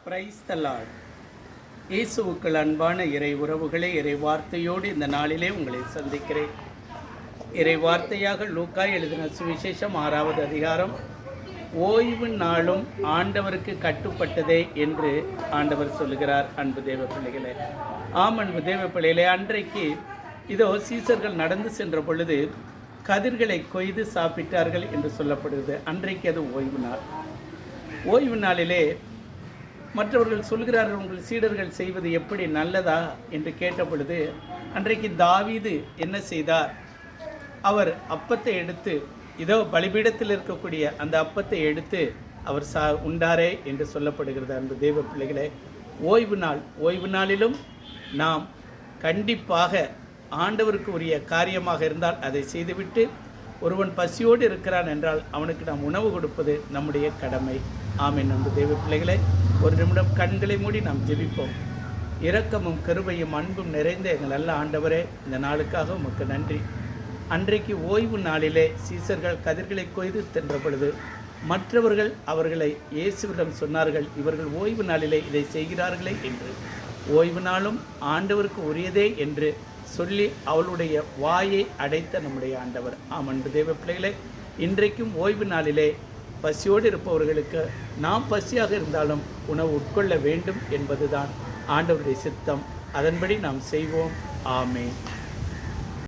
Praise the Lord. இயேசுவுக்குள் அன்பான இறை உறவுகளே, இறை வார்த்தையோடு இந்த நாளிலே உங்களை சந்திக்கிறேன். இறை வார்த்தையாக லூக்கா எழுதின சுவிசேஷம் 6வது அதிகாரம், ஓய்வு நாளும் ஆண்டவருக்கு கட்டுப்பட்டதே என்று ஆண்டவர் சொல்லுகிறார். அன்பு தேவ பிள்ளைகளே, ஆம் அன்பு தேவ பிள்ளைகளே, அன்றைக்கு இதோ சீசர்கள் நடந்து சென்ற பொழுது கதிர்களை கொய்து சாப்பிட்டார்கள் என்று சொல்லப்படுகிறது. அன்றைக்கு அது ஓய்வு நாள். ஓய்வு நாளிலே மற்றவர்கள் சொல்கிறார்கள், உங்கள் சீடர்கள் செய்வது எப்படி நல்லதா என்று கேட்ட பொழுது, அன்றைக்கு தாவீது என்ன செய்தார்? அவர் அப்பத்தை எடுத்து, இதோ பலிபீடத்தில் இருக்கக்கூடிய அந்த அப்பத்தை எடுத்து அவர் உண்டாரே என்று சொல்லப்படுகிறது. அன்பு தேவ பிள்ளைகளே, ஓய்வு நாளிலும் நாம் கண்டிப்பாக ஆண்டவருக்கு உரிய காரியமாக இருந்தால் அதை செய்துவிட்டு, ஒருவன் பசியோடு இருக்கிறான் என்றால் அவனுக்கு நாம் உணவு கொடுப்பது நம்முடைய கடமை. ஆமென். அன்பு தேவ பிள்ளைகளே, ஒரு நிமிடம் கண்களை மூடி நாம் ஜெபிப்போம். இரக்கமும் கருபையும் அன்பும் நிறைந்த எங்கள் நல்ல ஆண்டவரே, இந்த நாளுக்காக உமக்கு நன்றி. அன்றைக்கு ஓய்வு நாளிலே சீசர்கள் கதிர்களை கொய்து சென்ற பொழுது மற்றவர்கள் அவர்களை இயேசுவிடம் சொன்னார்கள், இவர்கள் ஓய்வு நாளிலே இதை செய்கிறார்களே என்று. ஓய்வு நாளும் ஆண்டவருக்கு உரியதே என்று சொல்லி அவளுடைய வாயை அடைத்த நம்முடைய ஆண்டவர். ஆம் அன்பு தேவ பிள்ளைகளே, இன்றைக்கும் ஓய்வு நாளிலே பசியோடு இருப்பவர்களுக்கு நாம் பசியாக இருந்தாலும் உணவு உட்கொள்ள வேண்டும் என்பதுதான் ஆண்டவருடைய சித்தம். அதன்படி நாம் செய்வோம். ஆமென்.